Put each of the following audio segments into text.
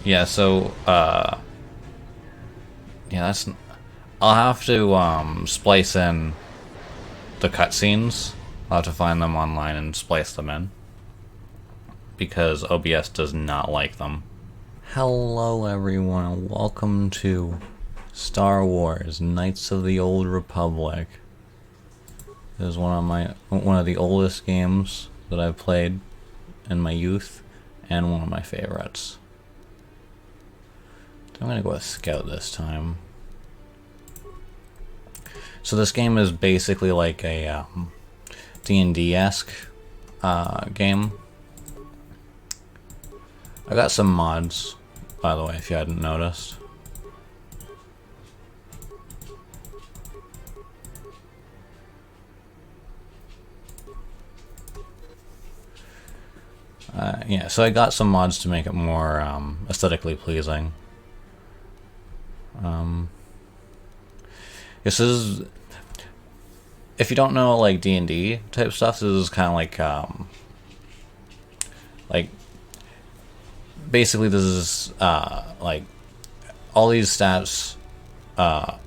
Yeah, so, yeah, that's... I'll have to, splice in the cutscenes. I'll have to find them online and splice them in. Because OBS does not like them. Hello everyone, welcome to Star Wars Knights of the Old Republic. This is one of the oldest games that I've played in my youth, and one of my favorites. I'm gonna go with Scout this time. So this game is basically like a D&D-esque game. I got some mods, by the way, if you hadn't noticed. Yeah, so I got some mods to make it more aesthetically pleasing. This is, if you don't know like D&D type stuff, this is kind of like basically this is like all these stats. The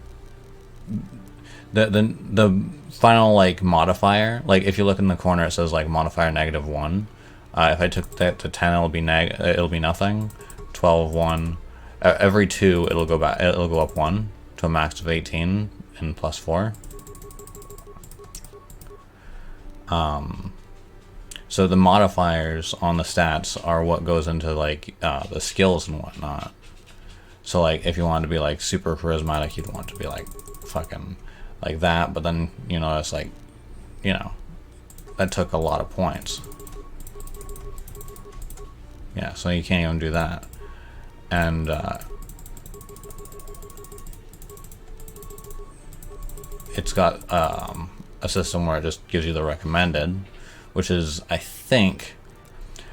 final like modifier, like if you look in the corner, it says like modifier -1. If I took that to 10, it'll be nothing. 12, 1. Every 2, it'll go back. It'll go up 1 to a max of 18 and plus 4. So the modifiers on the stats are what goes into like the skills and whatnot. So like if you wanted to be like super charismatic, you'd want to be like fucking like that. But then you know it's like, you know, that took a lot of points. Yeah, so you can't even do that. And it's got a system where it just gives you the recommended, which is, I think,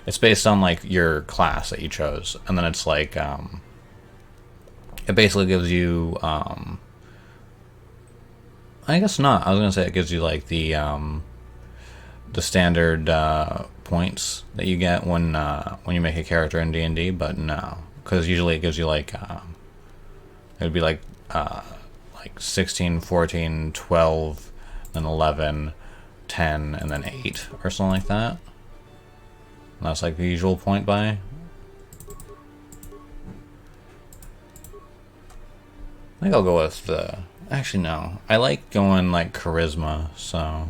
it's based on like your class that you chose, and then it's like it basically gives you I guess not. I was gonna say it gives you like the standard points that you get when you make a character in D&D, but no, because usually it gives you like it would be like 16, 14, 12, then 11, 10, and then 8 or something like that. And that's like the usual point buy. I think I'll go with the... Actually, no. I like going like charisma, so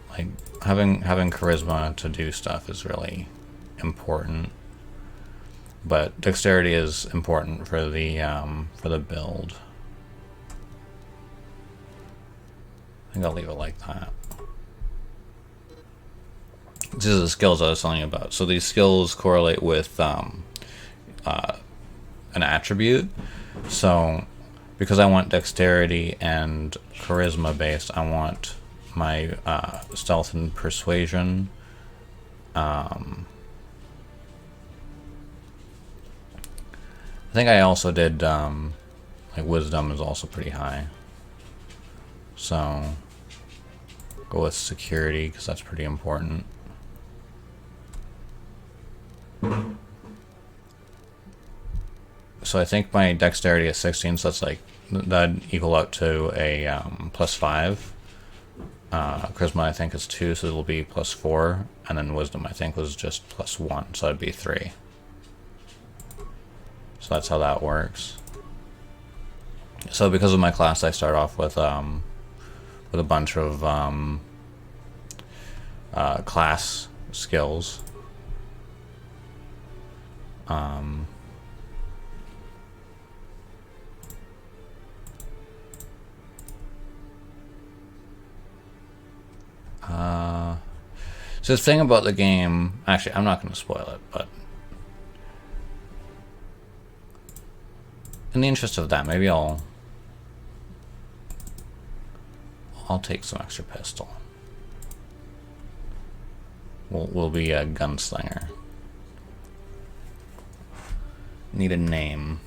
like having charisma to do stuff is really important. But dexterity is important for the build. I think I'll leave it like that. These are the skills I was telling you about. So these skills correlate with an attribute. So because I want dexterity and charisma based, I want my stealth and persuasion. I think I also did like wisdom is also pretty high. So go with security because that's pretty important. So I think my dexterity is 16, so that's like that'd equal up to a +5. Charisma I think is 2, so it'll be +4, and then wisdom I think was just +1, so it'd be 3. So that's how that works. So because of my class, I start off with a bunch of class skills. So the thing about the game, actually, I'm not going to spoil it, but in the interest of that, maybe I'll take some extra pistol. We'll be a gunslinger. Need a name.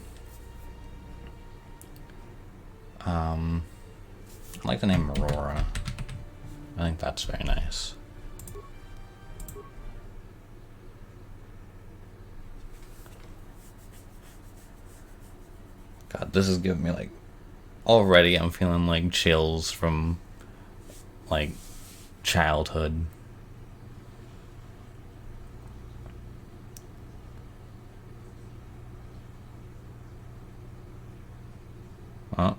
I like the name Aurora. I think that's very nice. God, this is giving me like, already I'm feeling like chills from like childhood. Oh.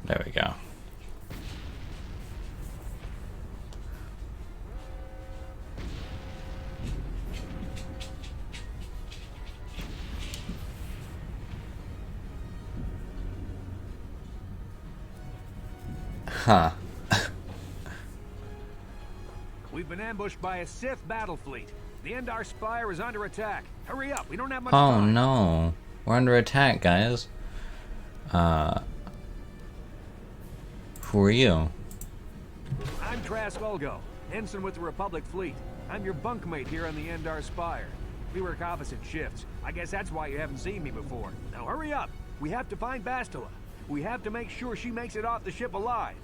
There we go. Huh. We've been ambushed by a Sith battle fleet. The Endar Spire is under attack. Hurry up, we don't have much Oh time. no. We're under attack, guys. Who are you? I'm Trask Ulgo, ensign with the Republic fleet. I'm your bunkmate here on the Endar Spire. We work opposite shifts. I guess that's why you haven't seen me before. Now hurry up. We have to find Bastila. We have to make sure she makes it off the ship alive.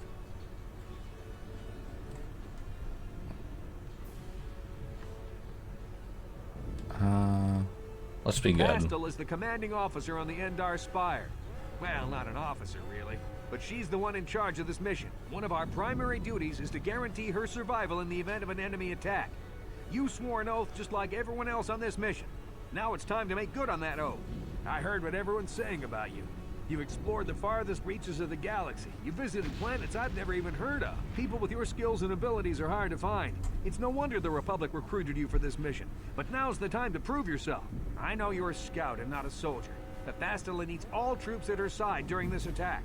Let's be good. Bastila is the commanding officer on the Endar Spire. Well, not an officer, really. But she's the one in charge of this mission. One of our primary duties is to guarantee her survival in the event of an enemy attack. You swore an oath just like everyone else on this mission. Now it's time to make good on that oath. I heard what everyone's saying about you. You've explored the farthest reaches of the galaxy. You visited planets I've never even heard of. People with your skills and abilities are hard to find. It's no wonder the Republic recruited you for this mission. But now's the time to prove yourself. I know you're a scout and not a soldier. But Bastila needs all troops at her side during this attack.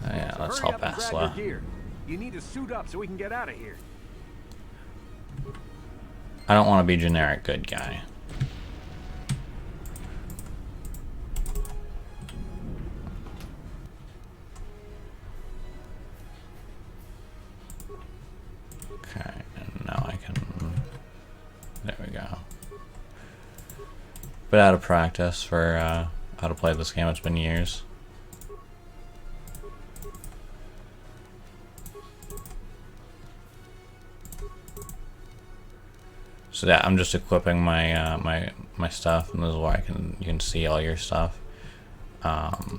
Yeah, So let's hurry help up and grab your Bastila. gear. You need to suit up so we can get out of here. I don't want to be generic good guy. Okay, and now I can... There we go. Bit out of practice for how to play this game. It's been years. So yeah, I'm just equipping my my stuff, and this is where you can see all your stuff. This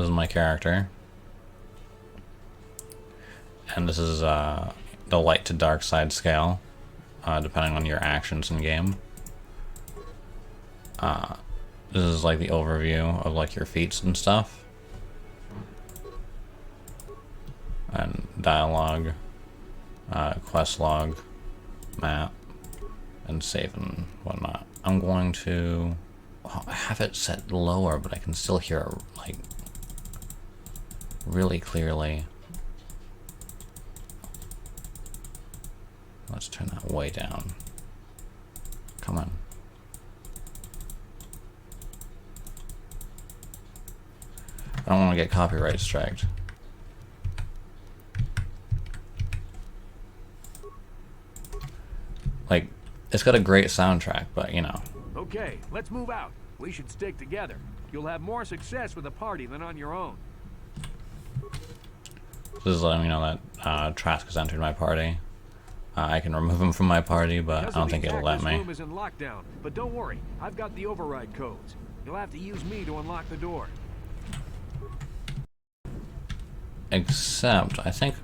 is my character, and this is the light to dark side scale, depending on your actions in game. This is like the overview of like your feats and stuff, and dialogue. quest log, map, and save and whatnot. I'm going to... Well, I have it set lower, but I can still hear it, like, really clearly. Let's turn that way down. Come on. I don't want to get copyright striked. Like, it's got a great soundtrack, but you know. Okay, let's move out. We should stick together. You'll have more success with a party than on your own. This is letting me know that Trask has entered my party. I can remove him from my party, but I don't think it'll let me. This room is in lockdown, but don't worry, I've got the override codes. You'll have to use me to unlock the door. Except, I think...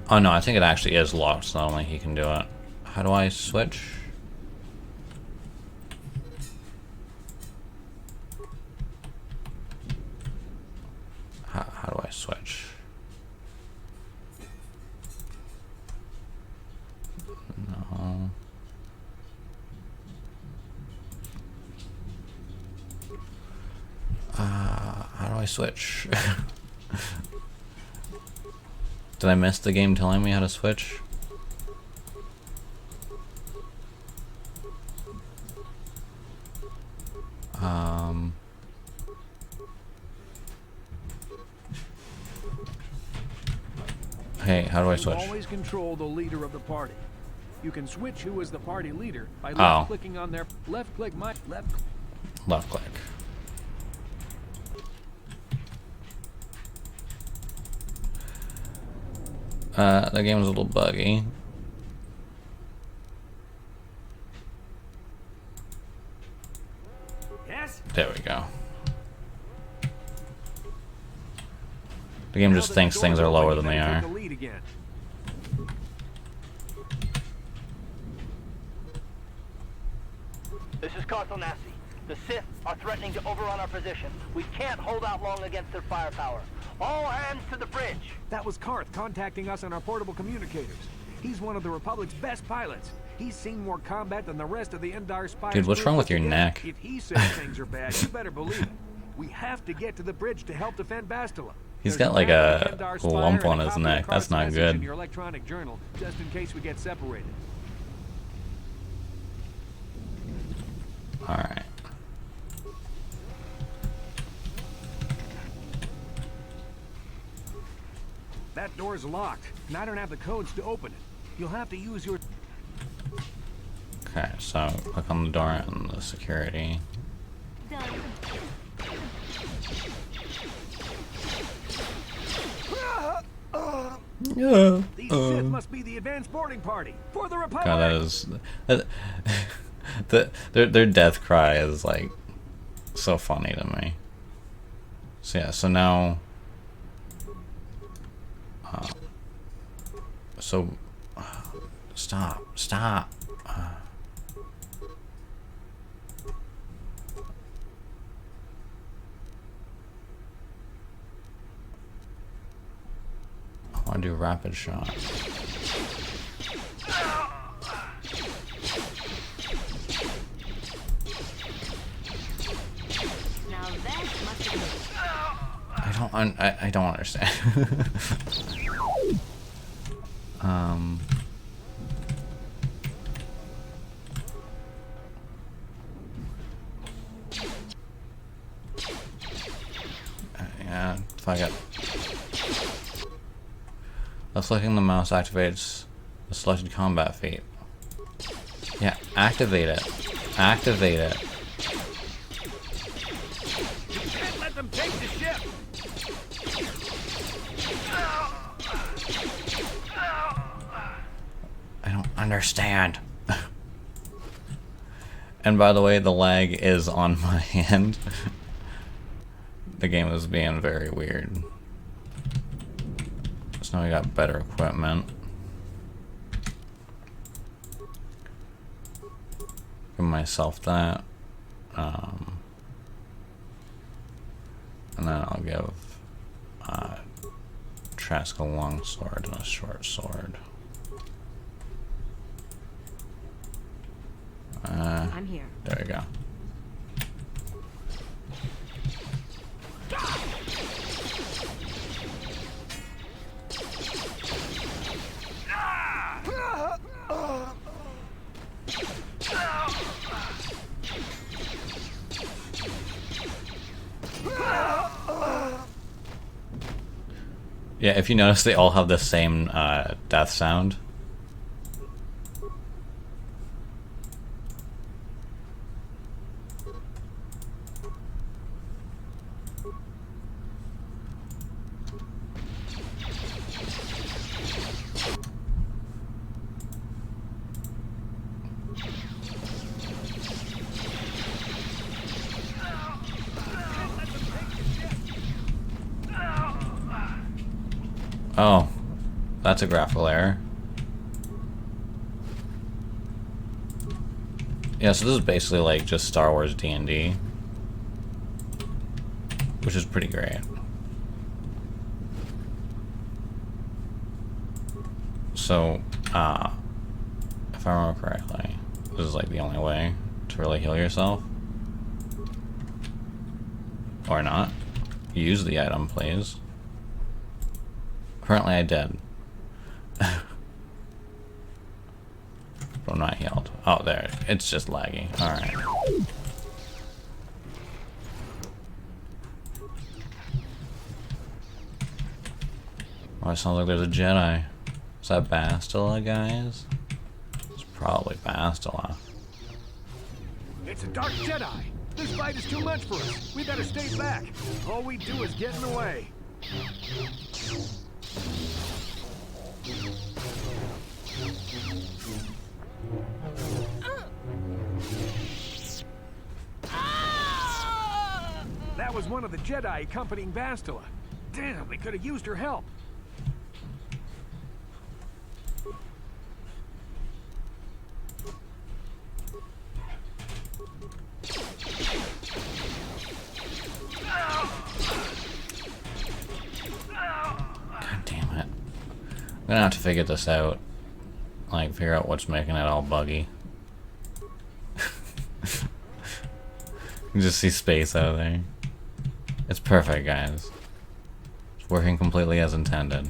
Oh no, I think it actually is locked, so only he can do it. How do I switch? How do I switch? No. How do I switch? Did I miss the game telling me how to switch? Hey, how do I switch? You always control the leader of the party. You can switch who is the party leader by left-clicking on their left-click. Left click. The game's a little buggy. Yes. There we go. The game just thinks things are lower than they are. This is KOTOR. The Sith are threatening to overrun our position. We can't hold out long against their firepower. All hands to the bridge. That was Karth contacting us on our portable communicators. He's one of the Republic's best pilots. He's seen more combat than the rest of the Endar Spires. Dude, what's wrong with your neck? If he says things are bad, you better believe it. We have to get to the bridge to help defend Bastila. He's got like a lump on his neck. That's not good. In your electronic journal, just in case we get separated. All right. That door's locked, and I don't have the codes to open it. You'll have to use your... Okay, so click on the door and the security. Yeah. These Sith must be the advanced boarding party for the Republic. God, that is... their death cry is like so funny to me. So yeah, so now... Stop. I want to do rapid shot. Now that must have I don't understand. Yeah, fuck it. Clicking the mouse activates the selected combat feat. Yeah, activate it. Activate it. You can't let them take the ship. I don't understand. And by the way, the lag is on my hand. The game is being very weird. So now we got better equipment. Give myself that. And then I'll give Trask a long sword and a short sword. I'm here. There we go. Yeah, if you notice, they all have the same death sound. Oh, that's a graphical error. Yeah, so this is basically like just Star Wars D&D, which is pretty great. So, if I remember correctly, this is like the only way to really heal yourself. Or not. Use the item, please. Currently I did. But I'm not healed. Oh, there. It's just laggy. Alright. Oh, it sounds like there's a Jedi. Is that Bastila, guys? It's probably Bastila. It's a dark Jedi. This fight is too much for us. We better stay back. All we do is get in the way. That was one of the Jedi accompanying Bastila. Damn, they could have used her help. God damn it. I'm gonna have to figure this out. Like, figure out what's making it all buggy. You can just see space out there. It's perfect, guys. It's working completely as intended.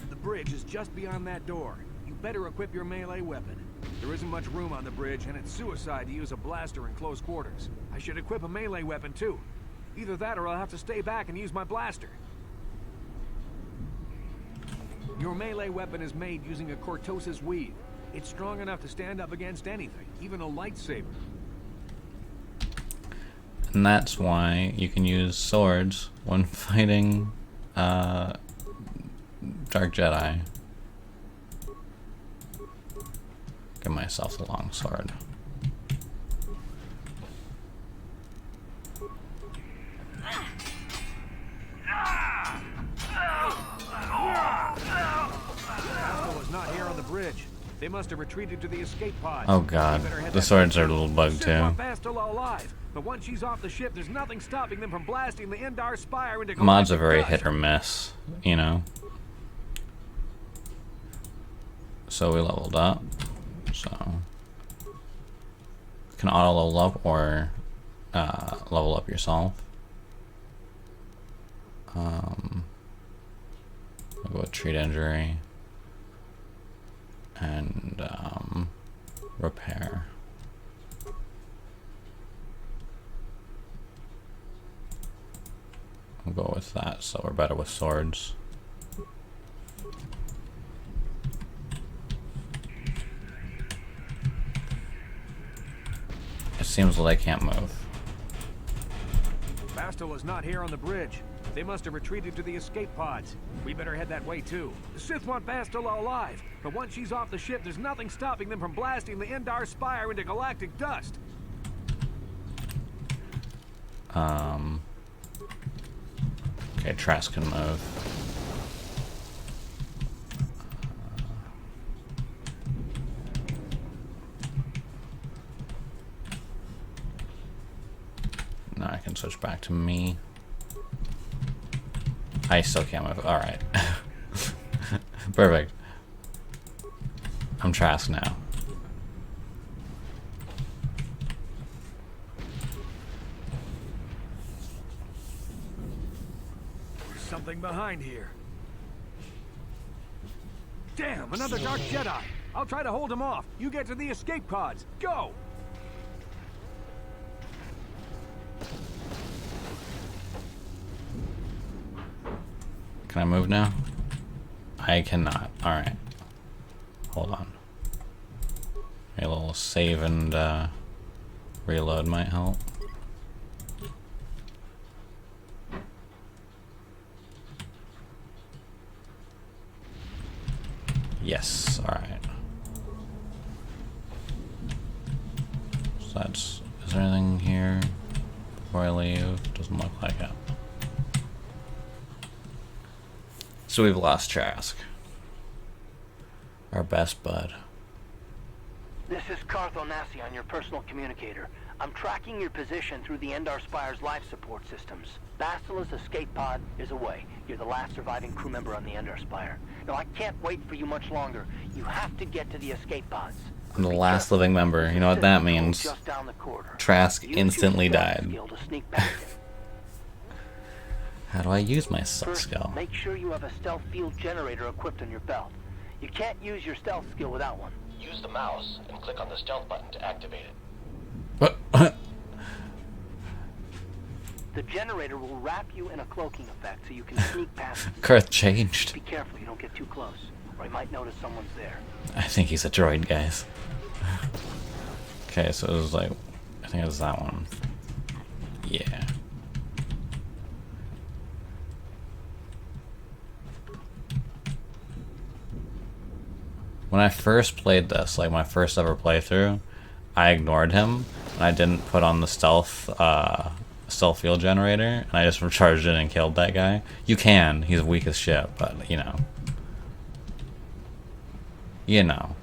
The bridge is just beyond that door. You better equip your melee weapon. There isn't much room on the bridge, and it's suicide to use a blaster in close quarters. I should equip a melee weapon, too. Either that or I'll have to stay back and use my blaster. Your melee weapon is made using a Cortosis weave. It's strong enough to stand up against anything, even a lightsaber. And that's why you can use swords when fighting Dark Jedi. Give myself the long sword. Bastila is not here on the bridge. They must have retreated to the escape pods. Oh god, the swords are a little bugged Sith want too. Bastila alive, but once she's off the ship, there's nothing stopping them from blasting the Endar Spire into Mods are galactic very dust. hit or miss, you know. So we leveled up. So you can auto level up or level up yourself. I'll go with treat injury and repair. We'll go with that, so we're better with swords. It seems like I can't move. Bastila's not here on the bridge. They must have retreated to the escape pods. We better head that way too. The Sith want Bastila alive, but once she's off the ship, there's nothing stopping them from blasting the Endar Spire into galactic dust. Okay, Trask can move. Now I can switch back to me. I still can't move. Alright. Perfect. I'm Trask now. There's something behind here. Damn, another Dark Jedi. I'll try to hold him off. You get to the escape pods. Go! Can I move now? I cannot. Alright. Hold on. A little save and reload might help. Yes, alright. So that's... Is there anything here before I leave? Doesn't look like it. So we've lost Trask. Our best bud. This is KOTOR on your personal communicator. I'm tracking your position through the Endar Spire's life support systems. Bastila's escape pod is away. You're the last surviving crew member on the Endar Spire. Now, I can't wait for you much longer. You have to get to the escape pods. I'm the last living member. You know what that means. Just down the corridor. Trask Use instantly your stealth died. skill to sneak past him. How do I use my stealth First, skill? make sure you have a stealth field generator equipped on your belt. You can't use your stealth skill without one. Use the mouse and click on the stealth button to activate it. What? The generator will wrap you in a cloaking effect so you can sneak past it. Karth changed. Be careful you don't get too close, or you might notice someone's there. I think he's a droid, guys. Okay, so it was like... I think it was that one. Yeah. When I first played this, like my first ever playthrough, I ignored him, and I didn't put on the stealth field generator, and I just recharged it and killed that guy. You can, he's weak as shit, but you know. You know.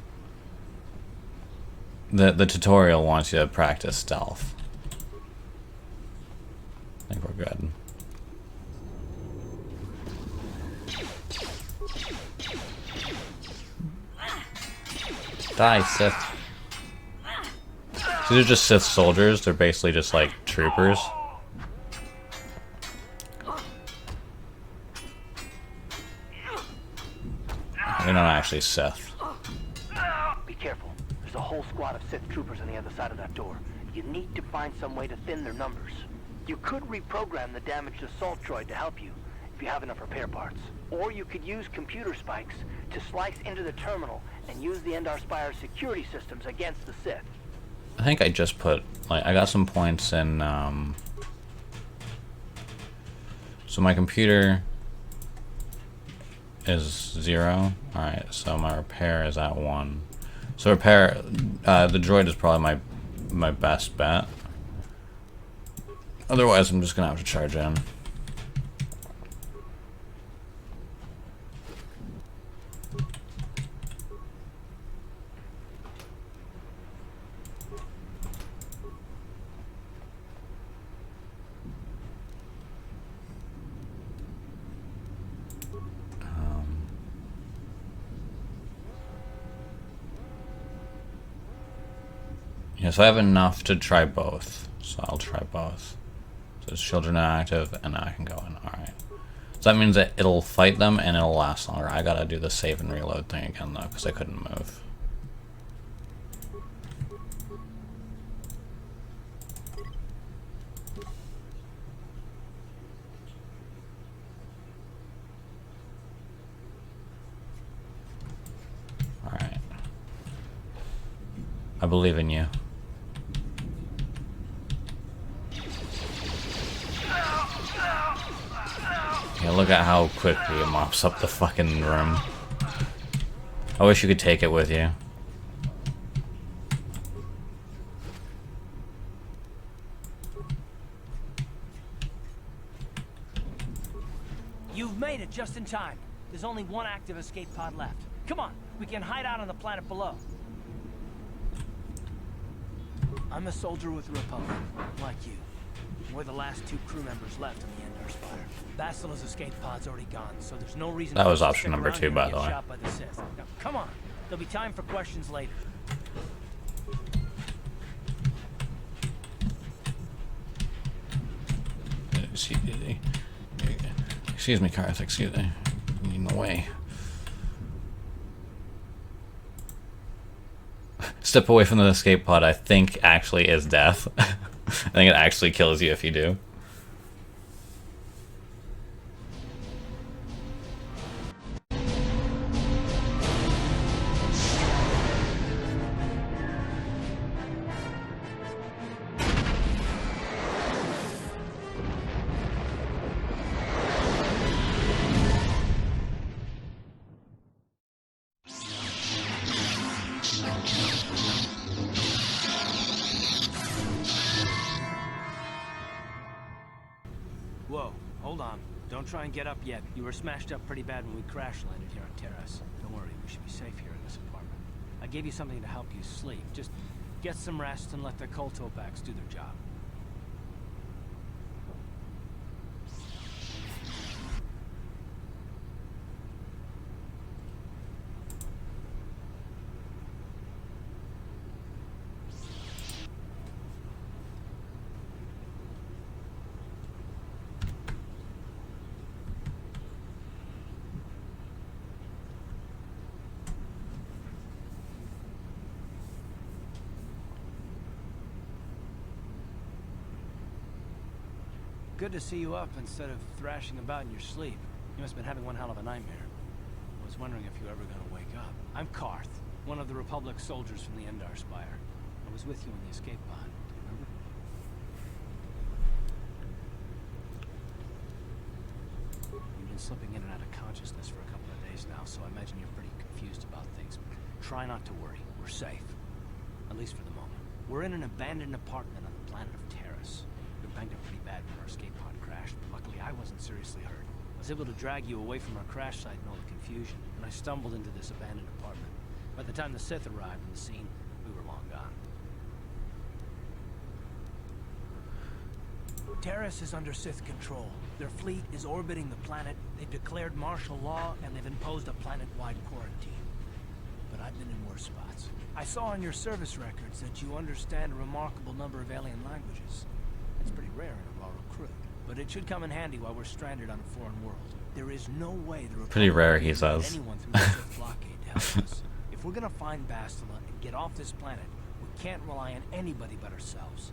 The tutorial wants you to practice stealth. I think we're good. Die, Sith. These are just Sith soldiers. They're basically just like troopers. They're not actually Sith. Be careful. There's a whole squad of Sith troopers on the other side of that door. You need to find some way to thin their numbers. You could reprogram the damaged assault droid to help you, if you have enough repair parts. Or you could use computer spikes to slice into the terminal and use the Endar Spire's security systems against the Sith. I think I just put, like, I got some points in, so my computer is 0. Alright, so my repair is at 1. So repair, the droid is probably my best bet. Otherwise, I'm just gonna have to charge in. Yeah, so I have enough to try both. So I'll try both. So it's children active, and I can go in. Alright. So that means that it'll fight them, and it'll last longer. I gotta do the save and reload thing again, though, because I couldn't move. Alright. I believe in you. Yeah, look at how quickly it mops up the fucking room. I wish you could take it with you. You've made it just in time. There's only one active escape pod left. Come on, we can hide out on the planet below. I'm a soldier with the Republic, like you. We're the last 2 crew members left on the Endar Spire. Bastila's escape pod's already gone, so there's no reason. That was for us to option stick number around 2, here by and the get way. shot by the Sith. Now, come on, There'll be time for questions later. Excuse me, Karth. Excuse me. In the way. Step away from the escape pod, I think, actually is death. I think it actually kills you if you do. Whoa, hold on. Don't try and get up yet. You were smashed up pretty bad when we crash landed here on Terrace. Don't worry, we should be safe here in this apartment. I gave you something to help you sleep. Just get some rest and let the KOTOR backs do their job. Good to see you up instead of thrashing about in your sleep. You must have been having one hell of a nightmare. I was wondering if you were ever going to wake up. I'm Karth, one of the Republic soldiers from the Endar Spire. I was with you in the escape pod. Do you remember? You've been slipping in and out of consciousness for a couple of days now, so I imagine you're pretty confused about things. Try not to worry. We're safe. At least for the moment. We're in an abandoned apartment on the planet of Terrace. We were banged up pretty bad when our escape pod crashed, but luckily I wasn't seriously hurt. I was able to drag you away from our crash site in all the confusion, and I stumbled into this abandoned apartment. By the time the Sith arrived on the scene, we were long gone. Terrace is under Sith control. Their fleet is orbiting the planet, they've declared martial law, and they've imposed a planet-wide quarantine. But I've been in worse spots. I saw on your service records that you understand a remarkable number of alien languages. It's pretty rare in a raw recruit, but it should come in handy while we're stranded on a foreign world. There is no way the Pretty rare, he Republic says. will let anyone through the Sith blockade to help us. If we're gonna find Bastila and get off this planet, we can't rely on anybody but ourselves.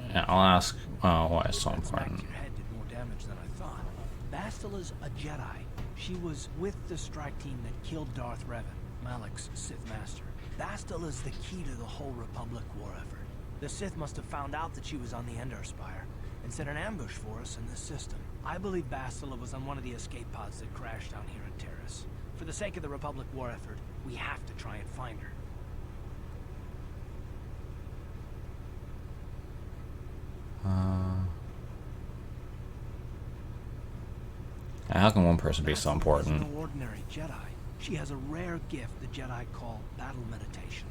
Yeah, I'll ask why it's so That smack to important. your head did more damage than I thought. Bastila's a Jedi. She was with the strike team that killed Darth Revan, Malak's Sith master. Bastila's the key to the whole Republic war effort. The Sith must have found out that she was on the Endar Spire and set an ambush for us in this system. I believe Bastila was on one of the escape pods that crashed down here in Terrace. For the sake of the Republic war effort, we have to try and find her. How can one person be so Bastila important? isn't no ordinary Jedi. She has a rare gift the Jedi call battle meditation.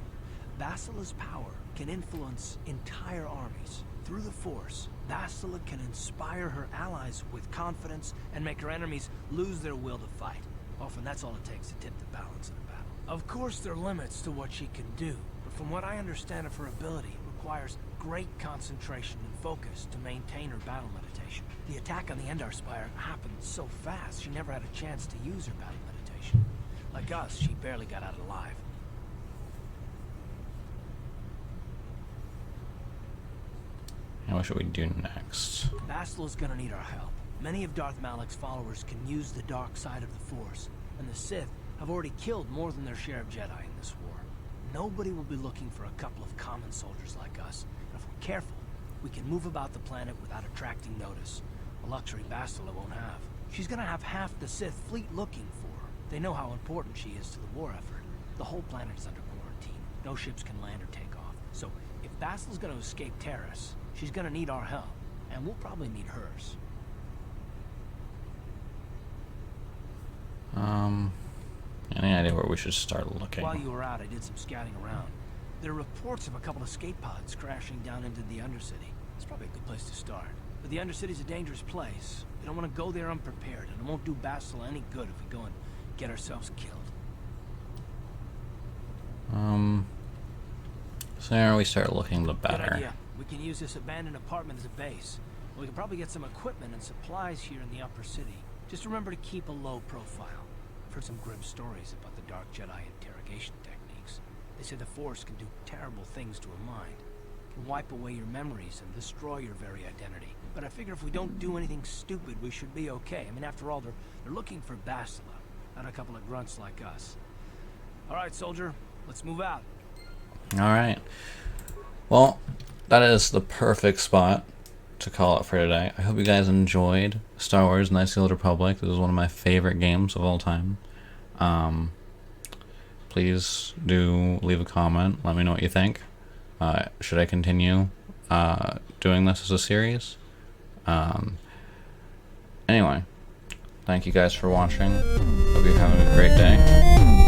Bastila's power can influence entire armies. Through the Force, Bastila can inspire her allies with confidence and make her enemies lose their will to fight. Often that's all it takes to tip the balance in a battle. Of course there are limits to what she can do, but from what I understand of her ability, it requires great concentration and focus to maintain her battle meditation. The attack on the Endar Spire happened so fast, she never had a chance to use her battle meditation. Like us, she barely got out alive. And what should we do next? Bastila's gonna need our help. Many of Darth Malak's followers can use the dark side of the Force, and the Sith have already killed more than their share of Jedi in this war. Nobody will be looking for a couple of common soldiers like us, and if we're careful, we can move about the planet without attracting notice. A luxury Bastila won't have. She's gonna have half the Sith fleet looking for her. They know how important she is to the war effort. The whole planet is under quarantine. No ships can land or take off. So, if Bastila's gonna escape Terrace, she's gonna need our help, and we'll probably need hers. Any idea where we should start looking? While you were out, I did some scouting around. There are reports of a couple of escape pods crashing down into the Undercity. It's probably a good place to start. But the Undercity's a dangerous place. We don't want to go there unprepared, and it won't do Bastila any good if we go and get ourselves killed. So there we start looking the Good better. idea. We can use this abandoned apartment as a base. We can probably get some equipment and supplies here in the upper city. Just remember to keep a low profile. I've heard some grim stories about the Dark Jedi interrogation techniques. They say the Force can do terrible things to a mind. It can wipe away your memories and destroy your very identity. But I figure if we don't do anything stupid, we should be okay. I mean, after all, they're looking for Bastila, not a couple of grunts like us. All right, soldier, let's move out. Alright. Well, that is the perfect spot to call it for today. I hope you guys enjoyed Star Wars Knights of the Old Republic. This is one of my favorite games of all time. Please do leave a comment. Let me know what you think. Should I continue doing this as a series? Anyway, thank you guys for watching. Hope you're having a great day.